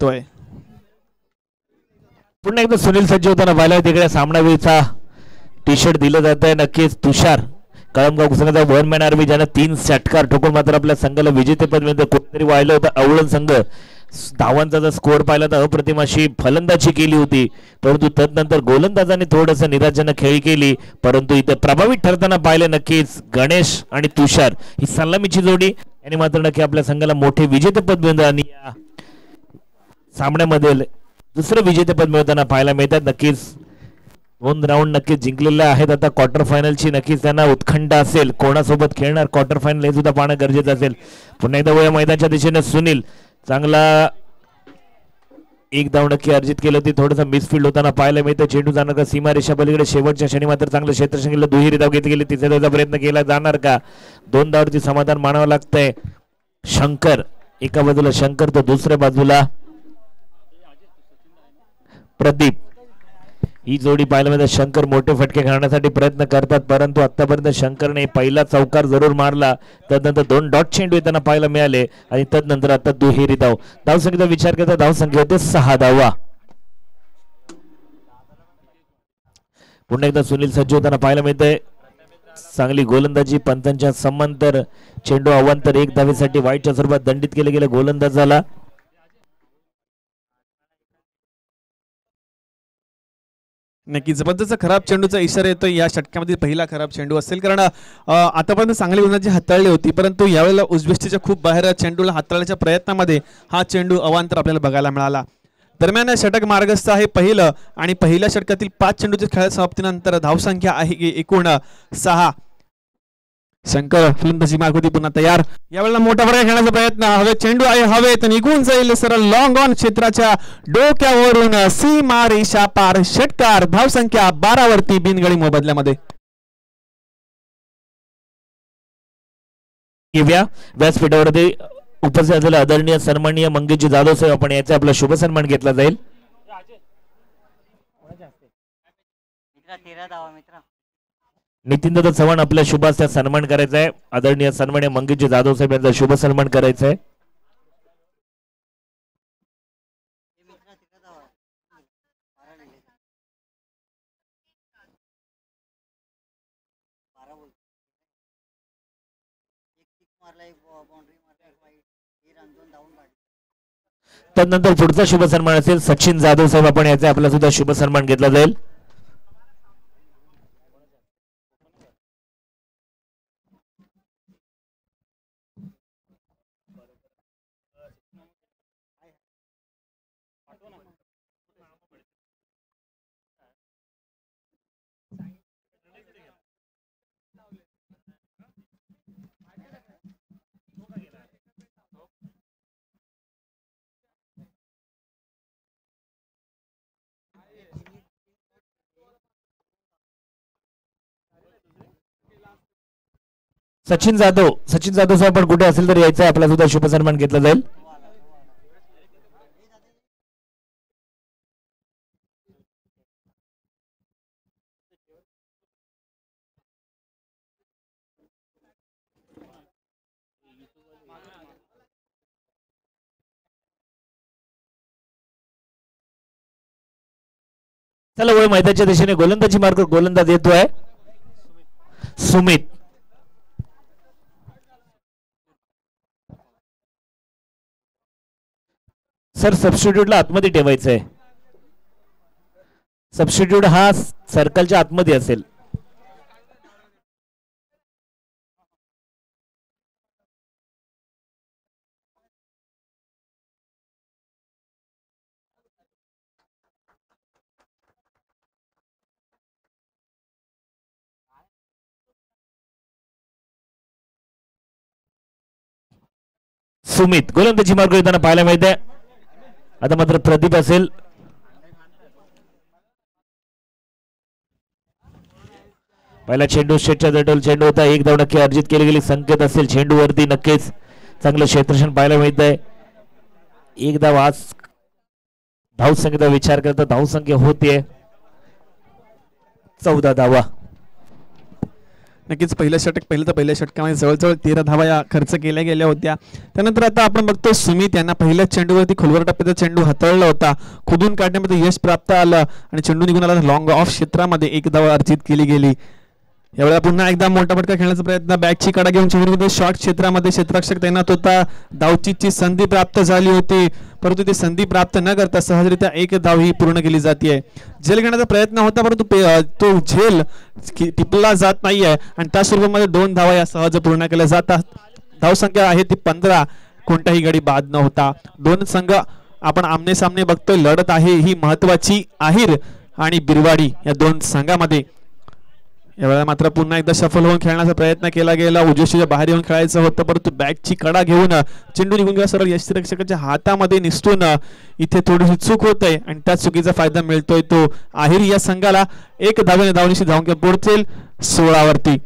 तोय पुन्हा एकदा सुनील सज्ज होताना पाहिला तिकडे सामनावीरचा टी शर्ट दिलं जात आहे. नक्कीच तुषार कळमगाव संघाचा 1 मॅन आर्मी ज्यानं 3 षटकार ठोकून मात्र आपल्या संघाला विजेतेपद मिळतं. कुठेतरी वाहिलं होतं अवळण संघ. धावांचा जर स्कोअर पाहिला तर अप्रतिम अशी फलंदाजी केली होती, परंतु तदनंतर गोलंदाजाने थोडंसं निराशेनं खेळी केली. परंतु इथे प्रभावित ठरताना पाहिले नक्कीच गणेश आणि तुषार ही सलामीची जोडी यांनी मात्र नक्की आपल्या संघाला मोठे विजेतेपद मिळतं आणि या सामन्यामध्ये दुसरं विजेतेपद मिळताना पाहायला मिळतात. नक्कीच 2 राऊंड नक्कीच जिंकलेले आहेत. आता क्वार्टर फायनलची नक्कीच त्यांना उत्खंड असेल, कोणासोबत खेळणार क्वार्टर फायनल हे सुद्धा पाहणं गरजेचं असेल. पुन्हा एकदा वया मैदानाच्या दिशेने सुनील चांगला 1 धाव नक्की अर्जित केली होती. थोडासा मिसफील्ड होताना पाहायला मिळतं. चेंडू जाणार का सीमा रेषा पलीकडे, शेवटच्या क्षणी मात्र चांगलं क्षेत्ररक्षण दुहेरी धाव घेतली गेली. तिसऱ्या धावचा प्रयत्न केला जाणार का, 2 धावावरती समाधान मानावं लागतंय. शंकर एका बाजूला शंकर तर दुसऱ्या बाजूला प्रदीप. ही जोडी पाहायला मिळते. शंकर मोठे फटके घालण्यासाठी प्रयत्न करतात, परंतु आतापर्यंत शंकरने पहिला चौकार जरूर मारला. तदनंतर 2 डॉट चेंडू येताना पाहायला मिळाले आणि तदनंतर आता दुहेरी धाव. धावसंख्येचा विचार करता धावसंख्या होते 6 धावा. पुन्हा एकदा सुनील सज्ज होताना पाहायला मिळते. चांगली गोलंदाजी, पंतांच्या समांतर चेंडू अवांतर 1 धावेसाठी वाईटच्या स्वरूपात दंडित केले गेले गोलंदाजाला. नक्की जबरदस्त खराब चेंडूचा इशारा येतोय. या षटकामध्ये पहिला खराब चेंडू असेल, कारण आतापर्यंत चांगली गोलंदाजी हाताळली होती, परंतु यावेळेला उजवेष्टीच्या खूप बाहेर चेंडूला हाताळण्याच्या प्रयत्नामध्ये हा चेंडू अवांतर आपल्याला बघायला मिळाला. दरम्यान षटक मार्गस्थ आहे पहिलं आणि पहिल्या षटकातील 5 चेंडूच्या खेळ समाप्तीनंतर धावसंख्या आहे एकूण 6. शंकर फलंदाजी मार्ग होती पुन्हा तयार. यावेळेला मोठा फरक खेळण्याचा प्रयत्न. हवे चेंडू आहे हवेत निघून जाईल सरळ लॉंग ऑन क्षेत्राच्या डोक्यावरून सीमा रेषा पार. षटकार. धावसंख्या 12 वरती बिनगडी मोबदल्यामध्ये. व्यासपीठावरती उपस्थित असलेले आदरणीय सन्माननीय मंगेशजी जाधव साहेब आपण याचा आपला शुभ सन्मान घेतला जाईल. नितीनदादा चव्हाण आपल्या शुभास सन्मान करायचा आहे. आदरणीय सन्माननीय मंगेशजी जाधव साहेब यांचा शुभ सन्मान करायचा आहे. त्यानंतर पुढचा शुभ सन्मान असेल सचिन जाधव साहेब आपण याचा आपला सुद्धा शुभ सन्मान घेतला जाईल. सचिन जाधव साहेब आपण कुठे असेल तर यायचं आपला सुद्धा शुभ सन्मान घेतला जाईल. चला वय मैदानाच्या दिशेने गोलंदाजी मार्ग गोलंदाज येतोय सुमित. सर सबस्टिट्यूटला आतमध्ये ठेवायचं आहे. सबस्टिट्यूट हा सर्कलच्या आतमध्ये असेल. सुमित गोलंदाजी मार्ग येताना पाहायला मिळते. आता मात्र प्रदीप असेल. पहिला चेंडू स्टेटच्या जटल चेंडू होता. 1 धाव नक्की अर्जित केली गेली. संकेत असेल चेंडूवरती नक्कीच चांगलं क्षेत्ररक्षण पाहायला मिळत आहे. 1 धाव आज धावसंख्येचा विचार करता धावसंख्या होते 14 धावा. नक्कीच पहिल्या षटकामध्ये जवळजवळ 13 धावा या खर्च केल्या गेल्या होत्या. त्यानंतर आता आपण बघतो सुमित यांना पहिल्या चेंडूवरती खोलवर टप्प्याचा चेंडू हाताळला होता, खोदून काढण्यामध्ये यश प्राप्त आलं आणि चेंडू निघून आला लॉंग ऑफ क्षेत्रामध्ये 1 धाव अर्जित केली गेली. यावेळेला पुन्हा एकदा मोठा फटका खेळण्याचा प्रयत्न, बॅटची कडा घेऊन चेंडूमध्ये शॉर्ट क्षेत्रामध्ये क्षेत्ररक्षक तैनात होता. धावचीची संधी प्राप्त झाली होती, परंतु ती संधी प्राप्त न करता सहजरित्या 1 धाव ही पूर्ण केली जाते. झेल घेण्याचा प्रयत्न होता, परंतु तो झेल टिपला जात नाहीये आणि त्या स्वरूपामध्ये 2 धावा या सहज पूर्ण केल्या जातात. धावसंख्या आहे ती 15, कोणताही गडी बाद न होता. दोन संघ आपण आमने सामने बघतोय, लढत आहे ही महत्वाची. आहिर आणि बिरवाडी या 2 संघामध्ये यावेळेला मात्र पुन्हा एकदा सफल होऊन खेळण्याचा प्रयत्न केला गेला. उजवीच्या बाहेर येऊन खेळायचं होतं, परंतु बॅटची कडा घेऊन चेंडू निघून गेला सरळ यष्टिरक्षकाच्या हातामध्ये निसटून. इथे थोडीशी चूक होते आणि त्या चुकीचा फायदा मिळतोय तो आहिर या संघाला. 1 धावेने धावणीशी धावून पोहोचेल 16 वरती.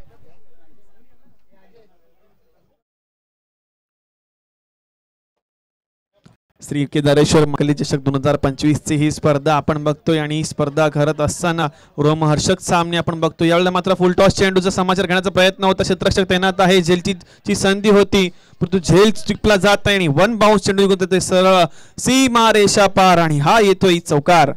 श्री केदारेश्वर मकली चषक 2025 ची ही स्पर्धा आपण बघतोय आणि ही स्पर्धा घरात असताना रोमहर्षक सामने आपण बघतोय. यावेळेला मात्र फुल टॉस चेंडूचा समाचार घेण्याचा प्रयत्न होता, क्षेत्ररक्षक तैनात आहे, झेलची संधी होती परंतु झेल टिपला जात नाही आणि 1 बाउन्स चेंडू निघून ते सरळ सीमा रेषा पार आणि हा येतोय चौकार.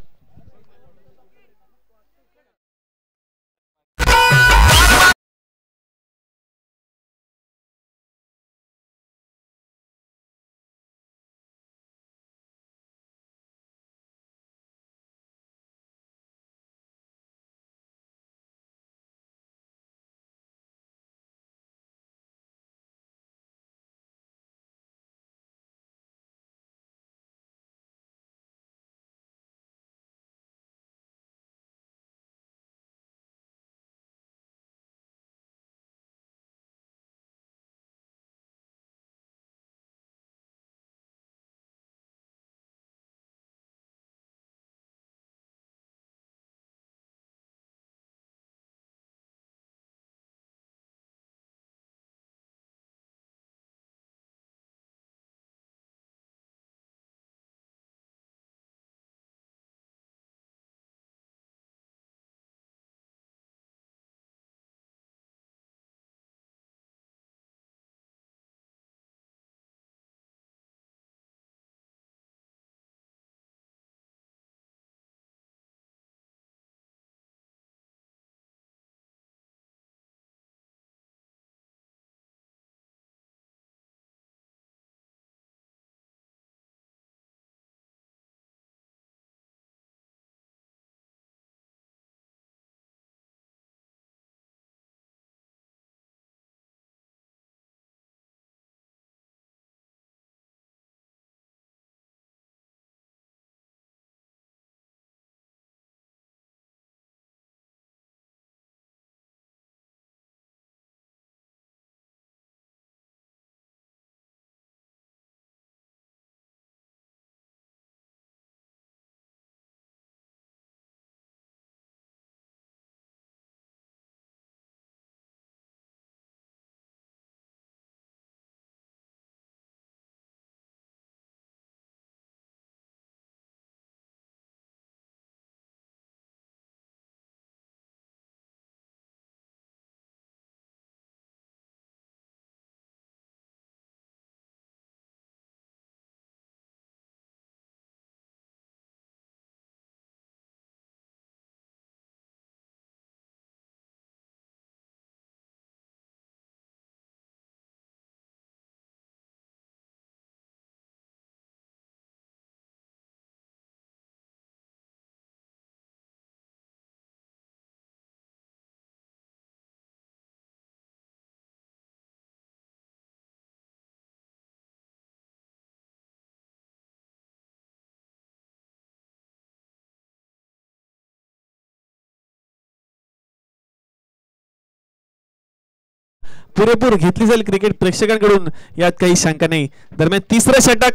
पुरेपूर घेतली जाईल क्रिकेट प्रेक्षकांकडून, यात काही शंका नाही. दरम्यान तिसरं षटक,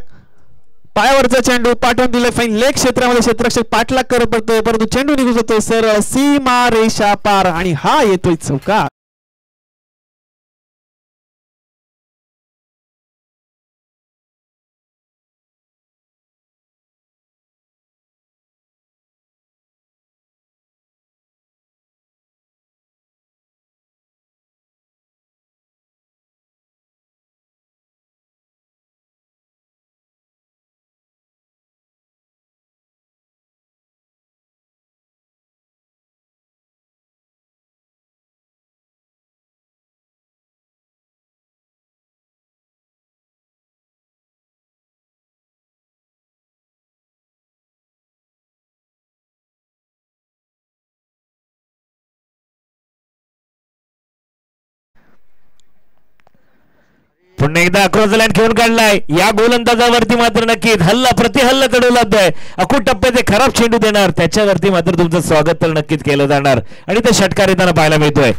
पायावरचा चेंडू पाठवून दिले फाईन लेग क्षेत्रामध्ये, क्षेत्ररक्षक पाठलाग करत पडतोय परंतु चेंडू निघून जातोय सरळ सीमा रेषा पार आणि हा येतोय चौकार. पुन्हा एकदा अक्रॉस लाईन खेळून काढलाय. या गोलंदाजावरती मात्र नक्कीच हल्ला प्रतिहल्ला चढवला जातोय. अकूट टप्प्याचे खराब चेंडू देणार त्याच्यावरती मात्र तुमचं स्वागत तर नक्कीच केलं जाणार आणि ते षटकार येताना पाहायला मिळतोय.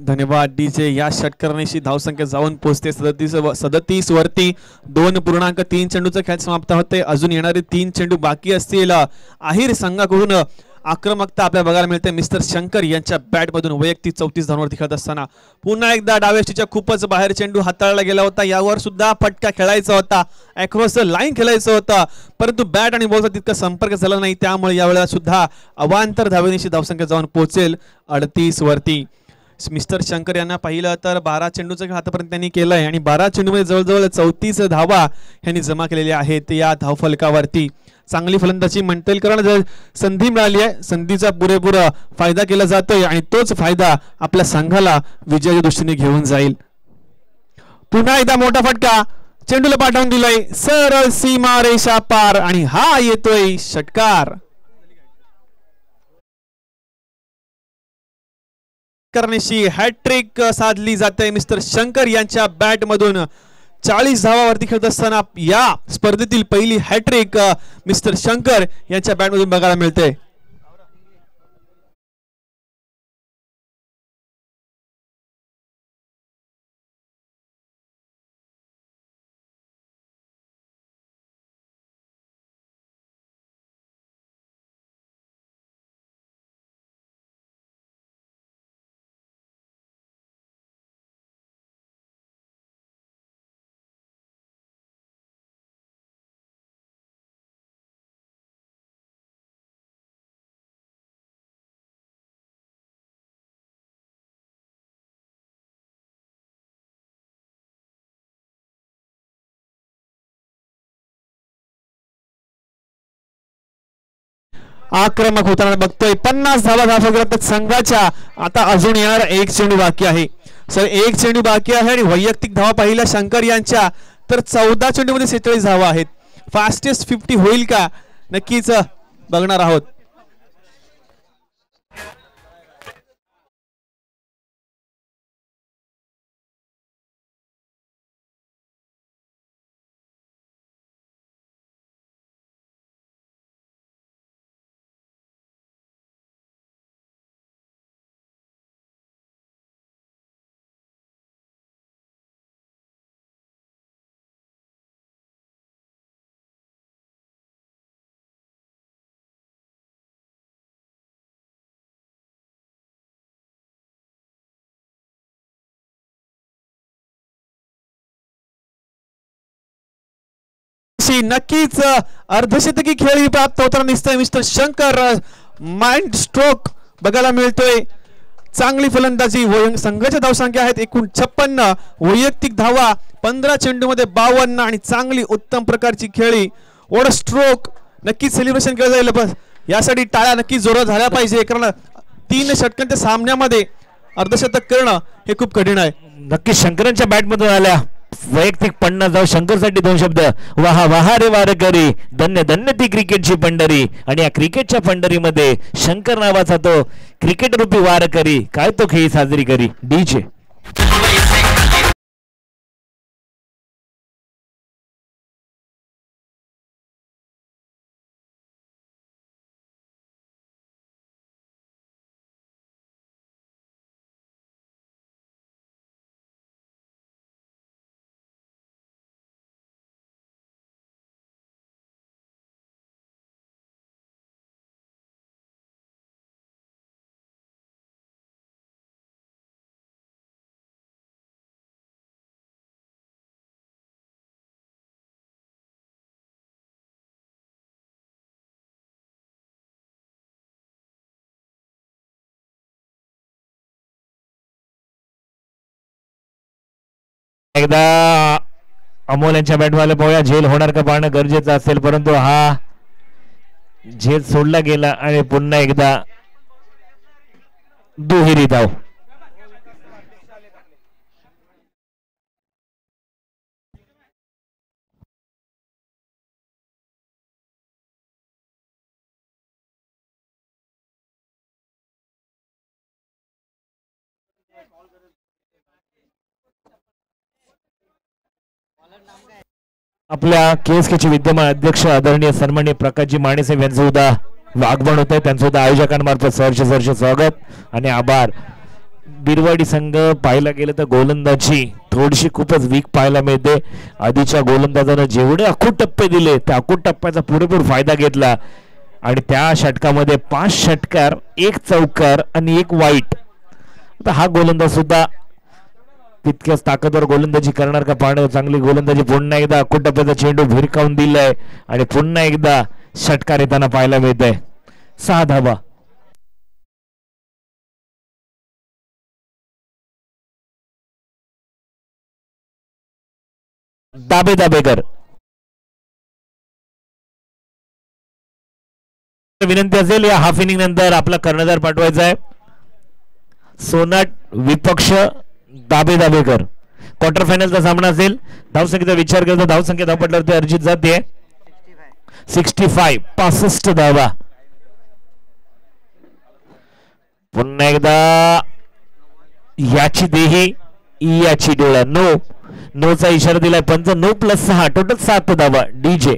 धन्यवाद डीजे. या षटकारांशी धावसंख्या जाऊन पोहोचते 37 वरती. 2.3 चेंडूचा खेळ समाप्त होते. अजून येणारे 3 चेंडू बाकी असतील. आहिर संघाकडून आक्रमकता आपल्याला बघायला मिळते. मिस्टर शंकर यांच्या बॅट मधून वैयक्तिक 34 धावांवरती खेळत असताना पुन्हा एकदा डाव्याच्या खूपच बाहेर चेंडू हाताळला गेला होता. यावर सुद्धा फटका खेळायचा होता, अक्रॉस लाईन खेळायचं होतं, परंतु बॅट आणि बॉलचा तितका संपर्क झाला नाही. त्यामुळे यावेळेला सुद्धा अवांतर धावेनिशी धावसंख्या जाऊन पोहोचेल 38 वरती. मिस्टर शंकर यांना पाहिलं तर 12 चेंडूचा खेळ आतापर्यंत त्यांनी केलाय आणि 12 चेंडूमध्ये जवळजवळ 34 धावा यांनी जमा केलेल्या आहेत या धावफलकावरती. चांगली फलंदाजी म्हणता येईल कारण जर संधी मिळाली आहे, संधीचा पुरेपूर फायदा केला जातोय आणि तोच फायदा आपल्या संघाला विजयाच्या दृष्टीने घेऊन जाईल. पुन्हा एकदा मोठा फटका चेंडूला पाठवून दिलाय सरळ सीमा रेषा पार आणि हा येतोय षटकार. करण्याची हॅट्रिक साधली जाते मिस्टर शंकर यांच्या बॅट मधून. 40 धावावरती खेळत असताना या स्पर्धेतील पहिली हॅट्रिक मिस्टर शंकर यांच्या बॅट मधून बघायला मिळते. आक्रमक होताना बघतोय 50 धावा धावत संघाच्या. आता अजून येणार 1 चेंडू बाकी आहे सर. 1 चेंडू बाकी आहे आणि वैयक्तिक धावा पाहिल्या शंकर यांच्या तर 14 चेंडूमध्ये 46 धावा आहेत. फास्टेस्ट 50 होईल का नक्कीच बघणार आहोत. नक्कीच अर्धशतकी खेळी प्राप्त होताना दिसतोय मिस्टर शंकर. माइंड स्ट्रोक बघायला मिळतोय. चांगली फलंदाजी. संघाच्या धावसंख्या आहेत एकूण 56. वैयक्तिक धावा 15 चेंडूमध्ये 52 आणि चांगली उत्तम प्रकारची खेळी. ओढ स्ट्रोक नक्कीच सेलिब्रेशन केलं जाईल. बस यासाठी टाळ्या नक्कीच जोरात झाल्या पाहिजे कारण 3 षटकांच्या सामन्यामध्ये अर्धशतक करणं हे खूप कठीण आहे. नक्की शंकरांच्या बॅटमधून आल्या वैयक्तिक 50 धावा शंकरसाठी 2 शब्द. वाहा वाहा रे वारकरी, धन्य धन्य ती क्रिकेटची पंढरी. आणि या क्रिकेटच्या पंढरीमध्ये शंकर नावाचा तो क्रिकेट रूपी वारकरी काय तो खेळी साजरी करी. डीजे एकदा अमोल यांच्या बॅटवाले पाहूया. झेल होणार का पाहणं गरजेचं असेल, परंतु हा झेल सोडला गेला आणि पुन्हा एकदा दुहेरी धाव. आपल्या केएसकेचे विद्यमान अध्यक्ष आदरणीय सन्माननीय प्रकाशजी मानेसाहेब यांचं सुद्धा आगमन होत आहे. त्यांचं सुद्धा आयोजकांमार्फत सहर्ष स्वागत आणि आभार. बिरवाडी संघ पाहायला गेलं तर गोलंदाजी थोडीशी खूपच वीक पाहायला मिळते. आधीच्या गोलंदाजानं जेवढे अखूट टप्पे दिले त्या अखूट टप्प्याचा पुरेपूर फायदा घेतला आणि त्या षटकामध्ये 5 षटकार 1 चौकार आणि 1 वाईट. आता हा गोलंदाज सुद्धा तितक्याच ताकदवर गोलंदाजी करणार का पाहणं. चांगली गोलंदाजी. पुन्हा एकदा अखूट टप्प्याचा चेंडू भिरकावून दिलाय आणि पुन्हा एकदा षटकार येताना पाहायला मिळत आहे. 6 धावा. दाबेकर विनंती असेल या हाफ इनिंग नंतर आपला कर्णधार पाठवायचा आहे. सोनाट विपक्ष दाबेकर. क्वार्टर फायनलचा सामना असेल. धावसंख्येचा विचार करतो धावसंख्या धावपटल्यावरती अर्जित जाते 65 65 धावा. पुन्हा एकदा याची देही याची डोळा. नोचा इशारा दिलाय पंच. 9+6 टोटल 7 धावा. डीजे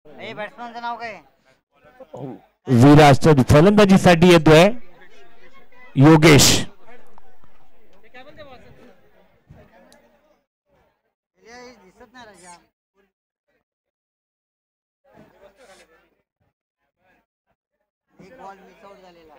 बॅट्समॅनचं नाव काय? विराज फलंदाजीसाठी येतोय योगेश. दिसत नाही राजा. एक बॉल मिस आउट झालेला.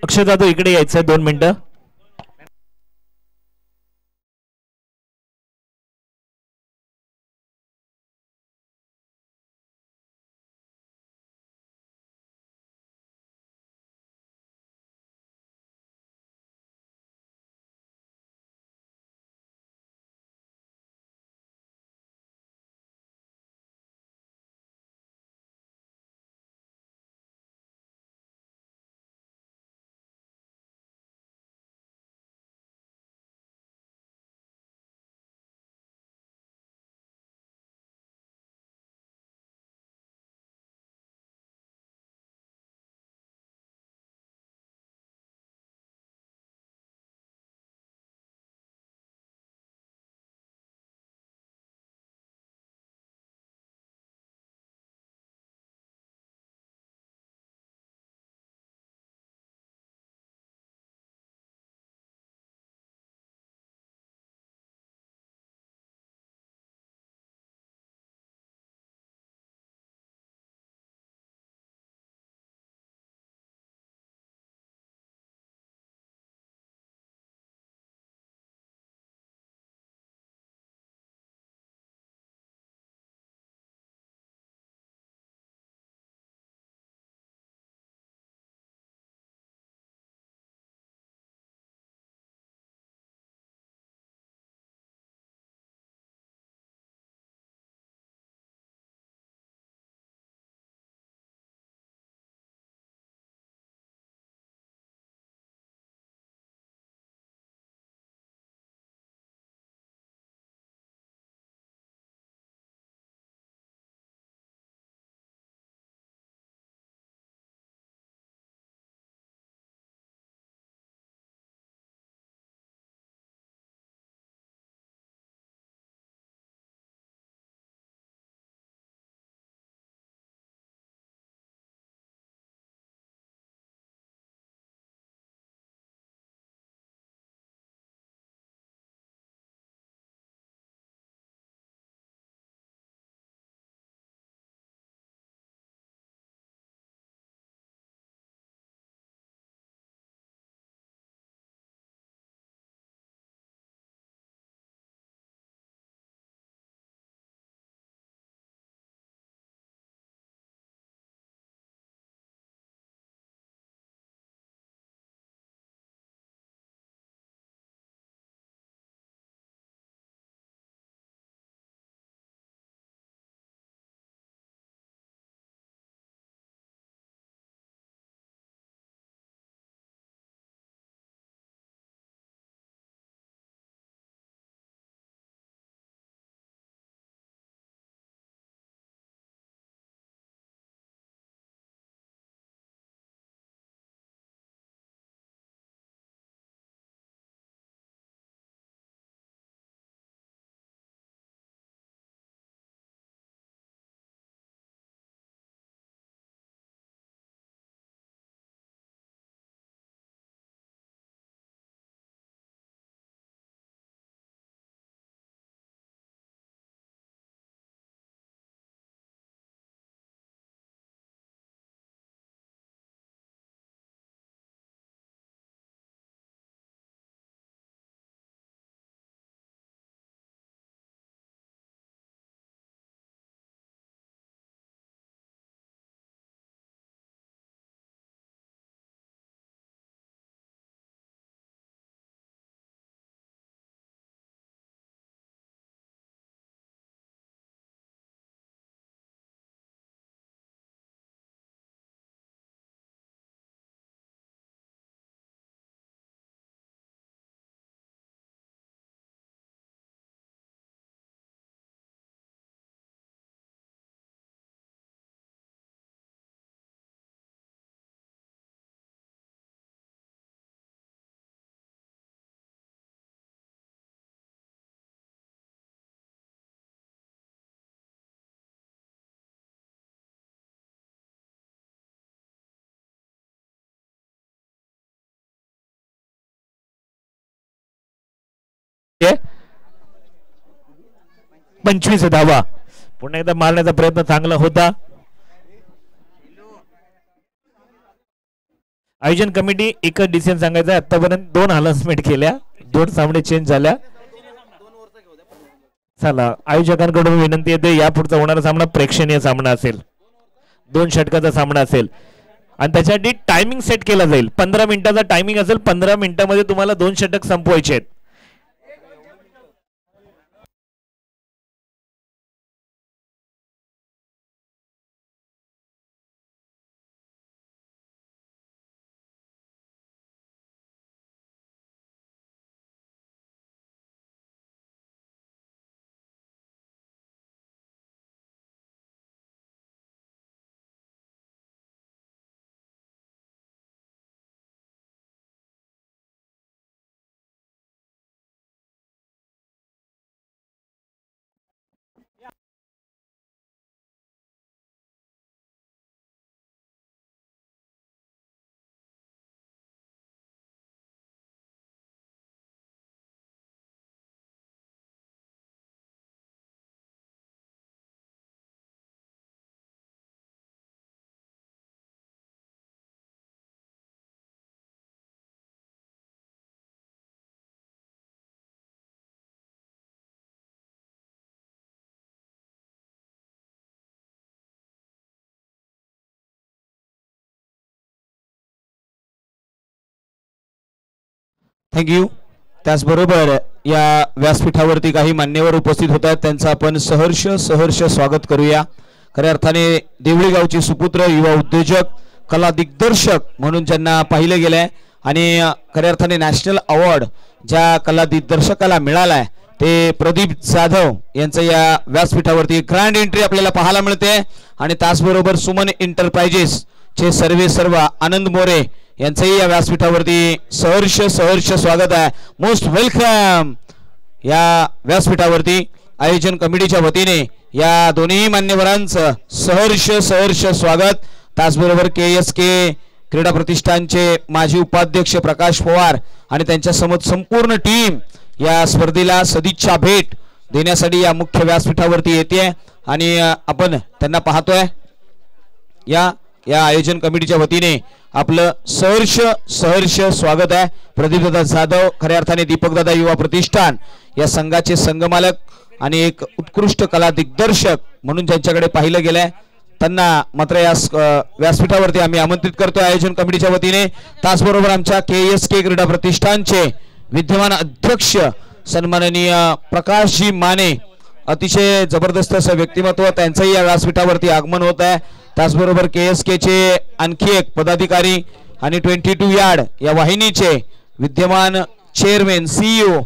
अक्षय जाधव इकडे यायचंय 2 मिनिटं. 25 धावा. पुन्हा एकदा मारण्याचा प्रयत्न चांगला होता. आयोजन कमिटी एकच डिसिजन सांगायचं आहे. आतापर्यंत 2 अनाउन्समेंट केल्या, 2 सामने चेंज झाल्या. चला आयोजकांकडून विनंती येते यापुढचा होणारा सामना प्रेक्षणीय सामना असेल, 2 षटकाचा सामना असेल आणि त्याच्यासाठी टायमिंग सेट केला जाईल. 15 मिनिटाचा टायमिंग असेल. 15 मिनिटांमध्ये तुम्हाला 2 षटक संपवायचे आहेत. थँक्यू. त्याचबरोबर या व्यासपीठावरती काही मान्यवर उपस्थित होत आहेत, त्यांचं आपण सहर्ष स्वागत करूया. खऱ्या अर्थाने देवळी गावचे सुपुत्र, युवा उद्योजक, कला दिग्दर्शक म्हणून ज्यांना पाहिलं गेलंय आणि खऱ्या अर्थाने नॅशनल अवॉर्ड ज्या कला दिग्दर्शकाला मिळालाय ते प्रदीप जाधव यांचं या व्यासपीठावरती ग्रँड एंट्री आपल्याला पाहायला मिळते. आणि त्याचबरोबर सुमन एंटरप्राइजेस चे सर्व आनंद मोरे यांचंही या व्यासपीठावरती सहर्ष स्वागत आहे. मोस्ट वेलकम या व्यासपीठावरती. आयोजन कमिटीच्या वतीने या दोन्ही मान्यवरांचं सहर्ष स्वागत. त्याचबरोबर KSK क्रीडा प्रतिष्ठानचे माजी उपाध्यक्ष प्रकाश पवार आणि त्यांच्या समोर संपूर्ण टीम या स्पर्धेला सदिच्छा भेट देण्यासाठी या मुख्य व्यासपीठावरती येते आणि आपण त्यांना पाहतोय. या आयोजन कमिटीच्या वतीने आपलं सहर्ष स्वागत आहे. प्रदीपदादा जाधव खऱ्या अर्थाने दीपकदादा युवा प्रतिष्ठान या संघाचे संघमालक आणि एक उत्कृष्ट कला दिग्दर्शक म्हणून ज्यांच्याकडे पाहिलं गेलंय त्यांना मात्र या व्यासपीठावरती आम्ही आमंत्रित करतोय आयोजन कमिटीच्या वतीने. त्याचबरोबर आमच्या KSK क्रीडा प्रतिष्ठानचे विद्यमान अध्यक्ष सन्माननीय प्रकाशजी माने, अतिशय जबरदस्त असं व्यक्तिमत्व, त्यांचंही या व्यासपीठावरती आगमन होत आहे. त्याचबरोबर KSK चे आणखी एक पदाधिकारी आणि 22 यार्ड या वाहिनीचे विद्यमान चेअरमॅन CEO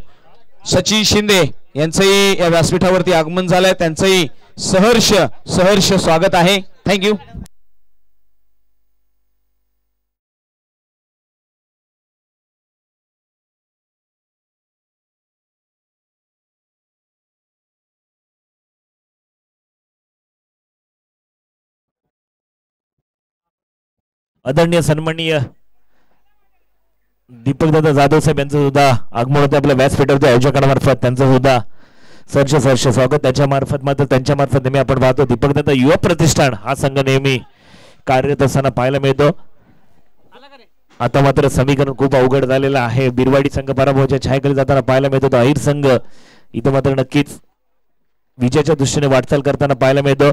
सचिन शिंदे यांचंही या व्यासपीठावरती आगमन झालंय. त्यांचंही सहर्ष स्वागत आहे. थँक्यू. आदरणीय सन्माननीय दीपकदादा जाधव साहेब यांचं सुद्धा आगमन होते आपल्या व्यासपीठावरती आयोजकांमार्फत. त्यांचं सुद्धा सहर्ष स्वागत. त्यांच्या मार्फत नेहमी आपण पाहतो दीपकदादा युवा प्रतिष्ठान हा संघ नेहमी कार्यरत असताना पाहायला मिळतो. आता मात्र समीकरण खूप अवघड झालेलं आहे. बिरवाडी संघ पराभवाच्या छायेखाली जाताना पाहायला मिळतो. अहिर संघ इथं मात्र नक्कीच विजयाच्या दृष्टीने वाटचाल करताना पाहायला मिळतो.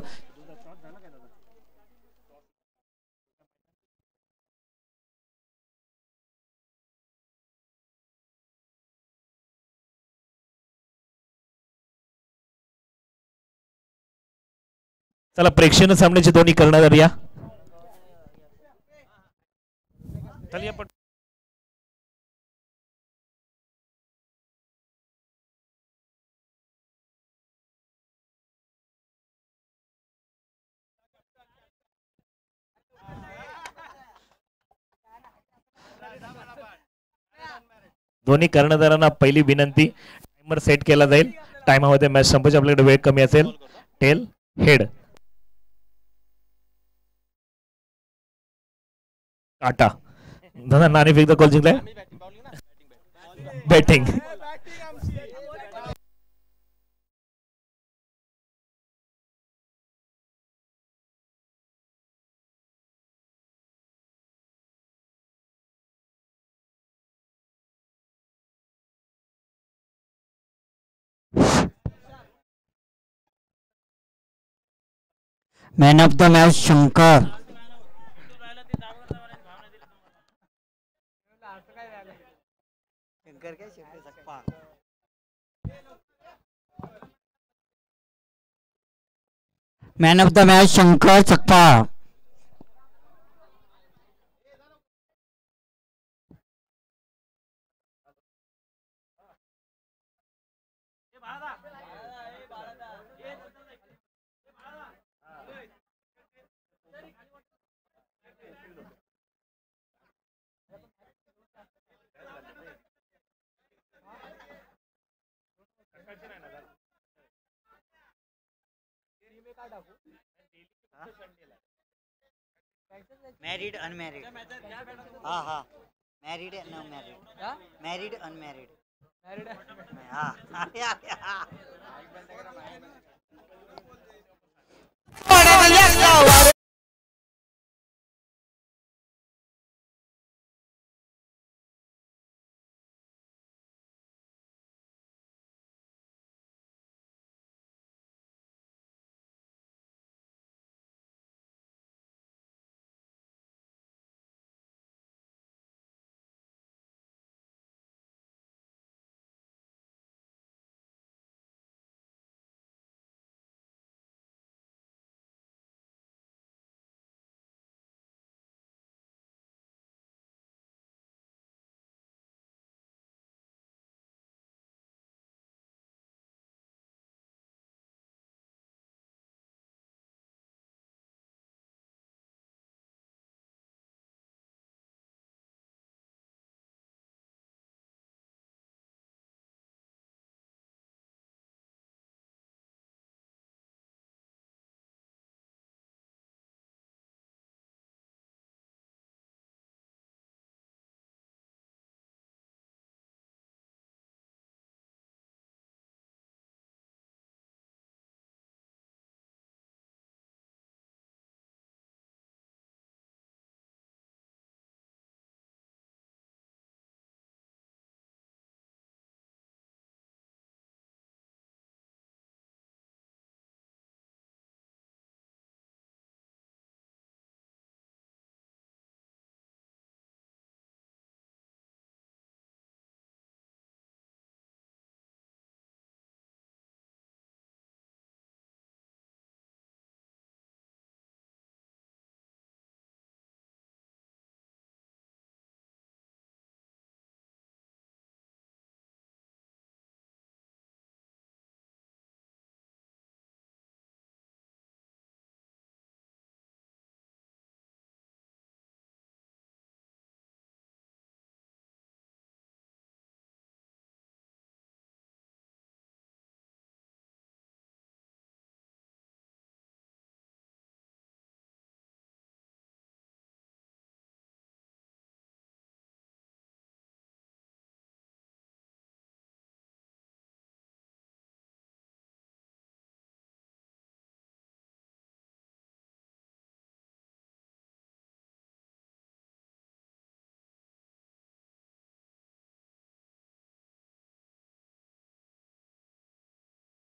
चला प्रेक्षणीय सामन्याचे दोन्ही कर्णधार या. दोन्ही कर्णधारांना पहिली विनंती, टाइमर सेट केला जाईल. टाइमामध्ये मॅच संपायची, आपल्याकडे वेळ कमी असेल. टेल हेड टाटा दादा नाणे फेक द कॉल जिंकलाय. Batting man of the match Shankar. Man of the match Shankar Sakpal. Married unmarried. हा हा मॅरिड न मॅरिड. Married unmarried. हा